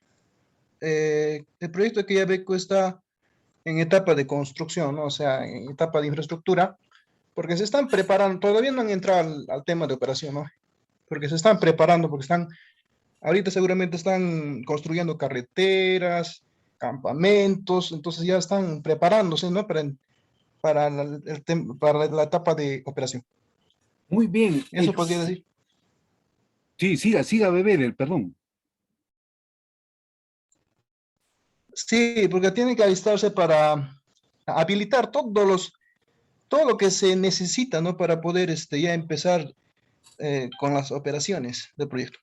el proyecto que ya Beco está en etapa de construcción, ¿no? O sea, en etapa de infraestructura, porque se están preparando, todavía no han entrado al tema de operación, ¿no? Porque se están preparando, ahorita seguramente están construyendo carreteras, campamentos, entonces ya están preparándose, ¿no? Para la etapa de operación. Muy bien. Eso podría decir. Sí, siga, Beder, perdón. Sí, porque tiene que alistarse para habilitar todo lo que se necesita, ¿no? Para poder ya empezar con las operaciones del proyecto.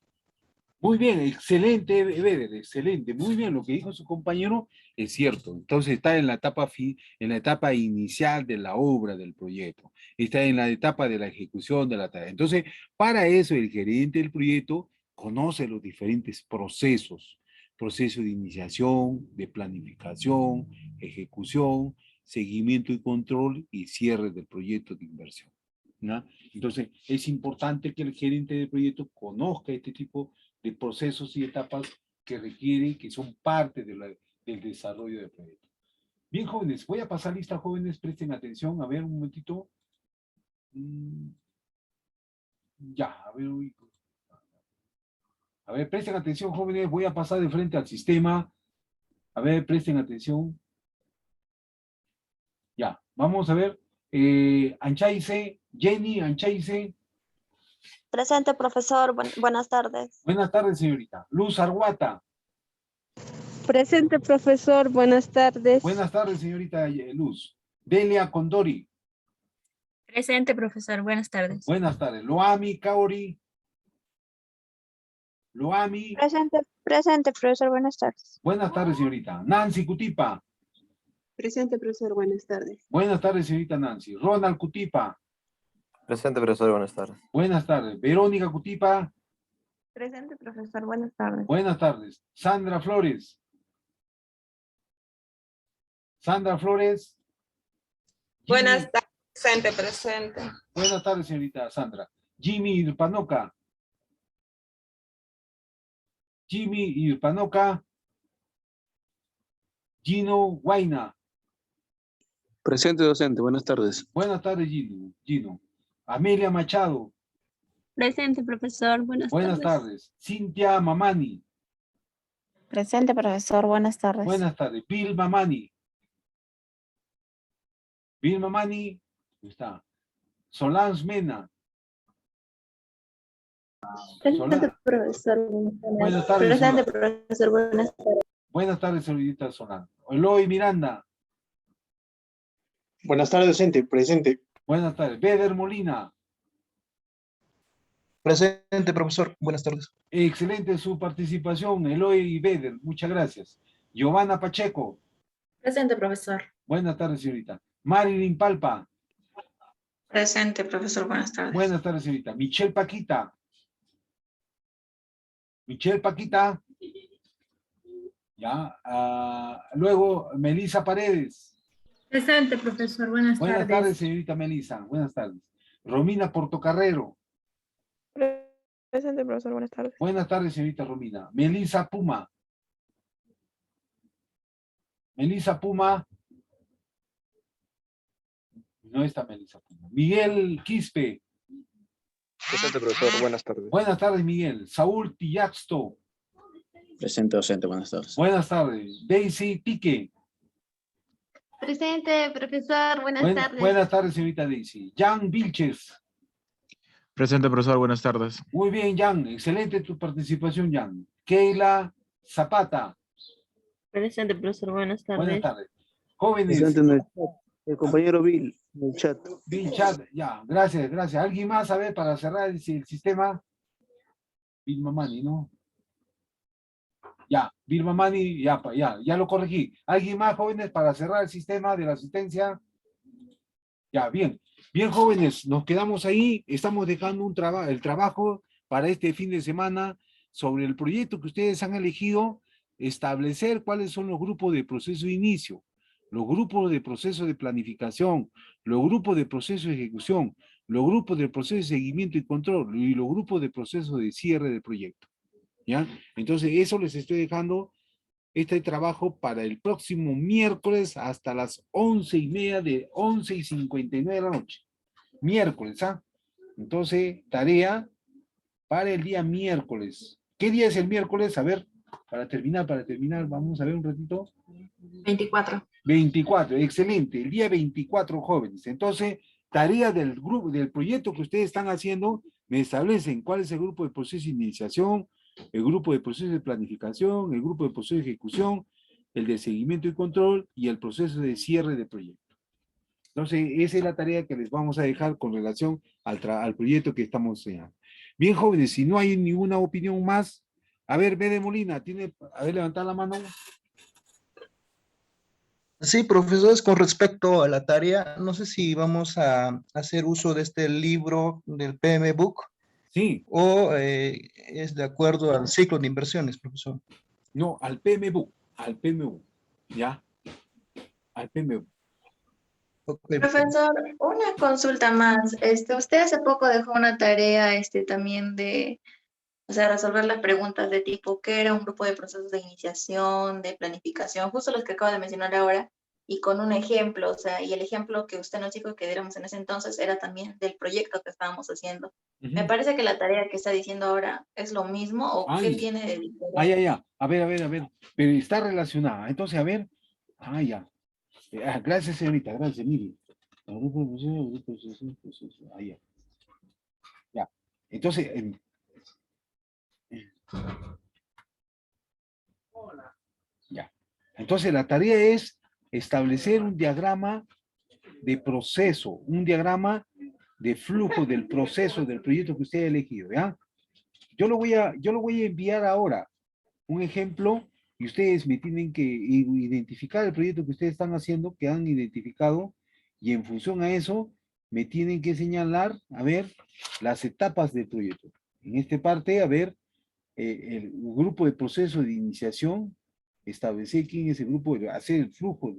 Muy bien, excelente, Beder, excelente. Muy bien, lo que dijo su compañero es cierto. Entonces está en la en la etapa inicial de la obra del proyecto. Está en la etapa de la ejecución de la tarea. Entonces, para eso el gerente del proyecto conoce los diferentes procesos. Proceso de iniciación, de planificación, ejecución, seguimiento y control y cierre del proyecto de inversión, ¿no? Entonces, es importante que el gerente del proyecto conozca este tipo de procesos y etapas que requieren, que son parte del desarrollo del proyecto. Bien, jóvenes, voy a pasar lista, jóvenes, presten atención, a ver, un momentito. Ya, a ver, presten atención, jóvenes, voy a pasar de frente al sistema. A ver, presten atención. Ya, vamos a ver. Anchaice, Jenny, Anchaice. Presente, profesor. Buenas tardes. Buenas tardes, señorita. Luz Arguata. Presente, profesor. Buenas tardes. Buenas tardes, señorita Luz. Delia Condori. Presente, profesor. Buenas tardes. Buenas tardes. Loami Kaori. Loami. Presente, profesor. Buenas tardes. Buenas tardes, señorita. Nancy Cutipa. Presente, profesor. Buenas tardes. Buenas tardes, señorita Nancy. Ronald Cutipa. Presente, profesor. Buenas tardes. Buenas tardes. Verónica Cutipa. Presente, profesor. Buenas tardes. Buenas tardes. Sandra Flores. Sandra Flores. Buenas tardes, presente, presente. Buenas tardes, señorita Sandra. Jimmy Irpanoca. Jimmy Irpanoca. Gino Guaina. Presente, docente. Buenas tardes. Buenas tardes, Gino. Amelia Machado. Presente, profesor. Buenas tardes. Cintia Mamani. Presente, profesor. Buenas tardes. Buenas tardes. Bill Mamani. Bill Mamani. Está. Solange Mena. Presente, profesor. Buenas tardes. Presente, profesor. Buenas tardes. Buenas tardes, señorita Solange. Eloy Miranda. Buenas tardes, docente. Presente. Buenas tardes. Beder Molina. Presente, profesor. Buenas tardes. Excelente su participación, Eloy y Beder. Muchas gracias. Giovanna Pacheco. Presente, profesor. Buenas tardes, señorita. Marilyn Palpa. Presente, profesor. Buenas tardes. Buenas tardes, señorita. Michelle Paquita. Michelle Paquita. Ya. Luego, Melissa Paredes. Presente, profesor. Buenas Buenas tardes, señorita Melissa. Buenas tardes. Romina Portocarrero. Presente, profesor. Buenas tardes. Buenas tardes, señorita Romina. Melissa Puma. Melissa Puma. No está Melissa Puma. Miguel Quispe. Presente, profesor. Buenas tardes. Buenas tardes, Miguel. Saúl Tillaxto. Presente, docente. Buenas tardes. Buenas tardes. Daisy Tique. Presente, profesor. Buenas tardes, señorita Daisy. Jan Vilches. Presente, profesor. Buenas tardes. Muy bien, Jan. Excelente tu participación, Jan. Keila Zapata. Presente, profesor. Buenas tardes. Buenas tardes. Jóvenes. Presente en el chat. El compañero Bill, en el chat. Bill Chat, ya. Gracias, gracias. ¿Alguien más, a ver, para cerrar el sistema? Bill Mamani, ¿no? Ya, Bill Mamani, ya lo corregí. ¿Alguien más, jóvenes, para cerrar el sistema de la asistencia? Ya, bien. Bien, jóvenes, nos quedamos ahí. Estamos dejando el trabajo para este fin de semana sobre el proyecto que ustedes han elegido, establecer cuáles son los grupos de proceso de inicio, los grupos de proceso de planificación, los grupos de proceso de ejecución, los grupos de proceso de seguimiento y control y los grupos de proceso de cierre del proyecto. ¿Ya? Entonces, eso les estoy dejando este trabajo para el próximo miércoles hasta las 11:30 de 11:59 de la noche. Miércoles, ¿ah? Entonces, tarea para el día miércoles. ¿Qué día es el miércoles? A ver, para terminar, vamos a ver un ratito. 24. 24, excelente. El día 24, jóvenes. Entonces, tarea del grupo, del proyecto que ustedes están haciendo, me establecen cuál es el grupo de proceso de iniciación, el grupo de proceso de planificación, el grupo de proceso de ejecución, el de seguimiento y control y el proceso de cierre de proyecto. Entonces, esa es la tarea que les vamos a dejar con relación al proyecto que estamos enseñando. Bien, jóvenes, si no hay ninguna opinión más, a ver, Bede Molina, a ver, levantar la mano. Sí, profesores, con respecto a la tarea, no sé si vamos a hacer uso de este libro del PM Book Sí, o es de acuerdo al ciclo de inversiones, profesor. no, al PMBU, ¿ya? Al PMBU. Ok, Profesor, una consulta más. Usted hace poco dejó una tarea, también de, o sea, resolver las preguntas de tipo, ¿qué era un grupo de procesos de iniciación, de planificación? Justo los que acabo de mencionar ahora, y con un ejemplo, o sea, y el ejemplo que usted nos dijo que diéramos en ese entonces era también del proyecto que estábamos haciendo. Me Ujú. parece que la tarea que está diciendo ahora es lo mismo, ¿o qué Ay, tiene de diferente? ya. A ver. Pero está relacionada. Entonces, a ver. Ya. Gracias, señorita. Gracias, Miri. Ya. Ya. Entonces, ya. Entonces, la tarea es establecer un diagrama de proceso, un diagrama de flujo del proceso del proyecto que usted ha elegido, ¿ya? Yo lo voy a enviar ahora, un ejemplo, y ustedes me tienen que identificar el proyecto que ustedes están haciendo, que han identificado, y en función a eso, me tienen que señalar, a ver, las etapas del proyecto. En esta parte, a ver, el grupo de proceso de iniciación, establecer quién es el grupo, hacer el flujo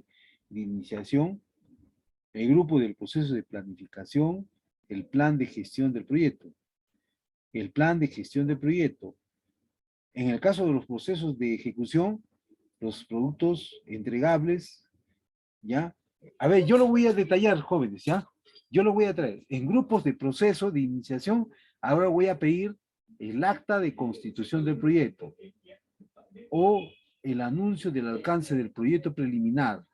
de iniciación, el grupo del proceso de planificación, el plan de gestión del proyecto. El plan de gestión del proyecto. En el caso de los procesos de ejecución, los productos entregables, ¿ya? A ver, yo lo voy a detallar, jóvenes, ¿ya? Yo lo voy a traer. En grupos de proceso de iniciación, ahora voy a pedir el acta de constitución del proyecto o el anuncio del alcance del proyecto preliminar.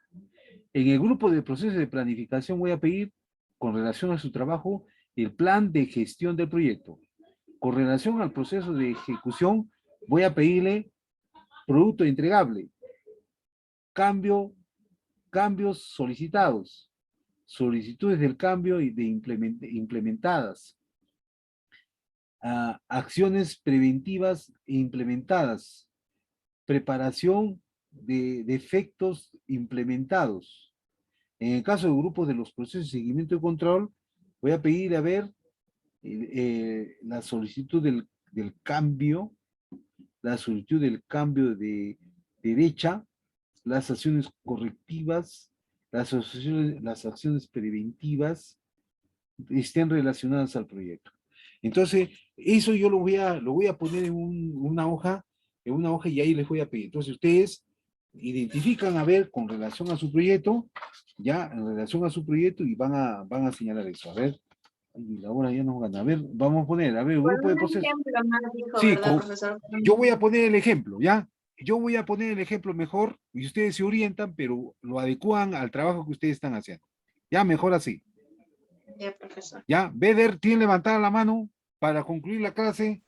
En el grupo de procesos de planificación voy a pedir, con relación a su trabajo, el plan de gestión del proyecto. Con relación al proceso de ejecución, voy a pedirle producto entregable, cambios solicitados, solicitudes del cambio y de implementadas, acciones preventivas e implementadas, preparación de defectos implementados. En el caso de grupos de los procesos de seguimiento y control, voy a pedir a ver la solicitud del cambio, la solicitud del cambio de derecha, las acciones correctivas, las acciones preventivas estén relacionadas al proyecto. Entonces, eso yo lo voy a poner en una hoja y ahí les voy a pedir. Entonces, ustedes identifican a ver con relación a su proyecto, ya en relación a su proyecto y van a señalar eso. A ver, ay, la hora ya nos gana. A ver, vamos a poner, a ver, Con grupo de un proceso. ejemplo más dijo, Sí, ¿verdad, profesor? yo voy a poner el ejemplo, ¿ya? Yo voy a poner el ejemplo mejor y ustedes se orientan, pero lo adecúan al trabajo que ustedes están haciendo. Ya, mejor así. Ya, profesor. Ya, Beder, ¿tiene levantada la mano para concluir la clase?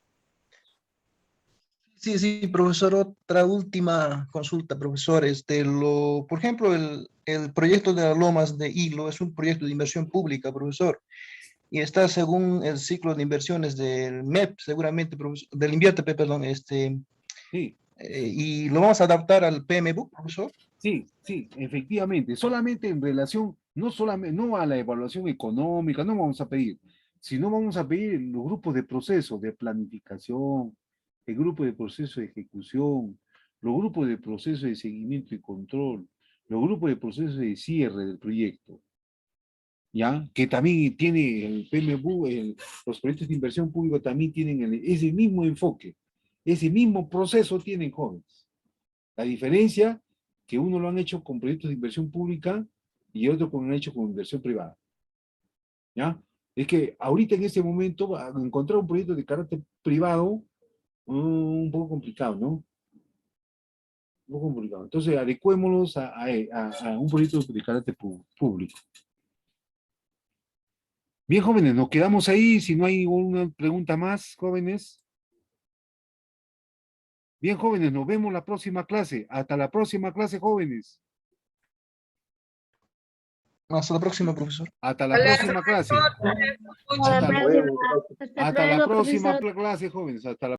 Sí, profesor, otra última consulta, profesor. Por ejemplo, el proyecto de las Lomas de Hilo es un proyecto de inversión pública, profesor, y está según el ciclo de inversiones del MEP, seguramente, del INVIERTEP, perdón, Sí, y lo vamos a adaptar al PMBOK, profesor. sí, efectivamente. Solamente en relación, no a la evaluación económica, no vamos a pedir, sino vamos a pedir los grupos de proceso de planificación, el grupo de proceso de ejecución, los grupos de proceso de seguimiento y control, los grupos de proceso de cierre del proyecto, ¿ya? Que también tiene el PMBU, los proyectos de inversión pública también tienen ese mismo enfoque, ese mismo proceso tienen, jóvenes. La diferencia que uno lo han hecho con proyectos de inversión pública y otro lo han hecho con inversión privada. ¿Ya? Es que ahorita en este momento encontrar un proyecto de carácter privado un poco complicado, ¿no? Un poco complicado. Entonces adecuémonos a un proyecto de carácter público. Bien, jóvenes, nos quedamos ahí. Si no hay ninguna pregunta más, jóvenes. Bien, jóvenes, nos vemos la próxima clase. Hasta la próxima clase, jóvenes. Hasta la próxima, profesor. Hasta la próxima clase. Hasta la próxima clase, jóvenes. Hasta la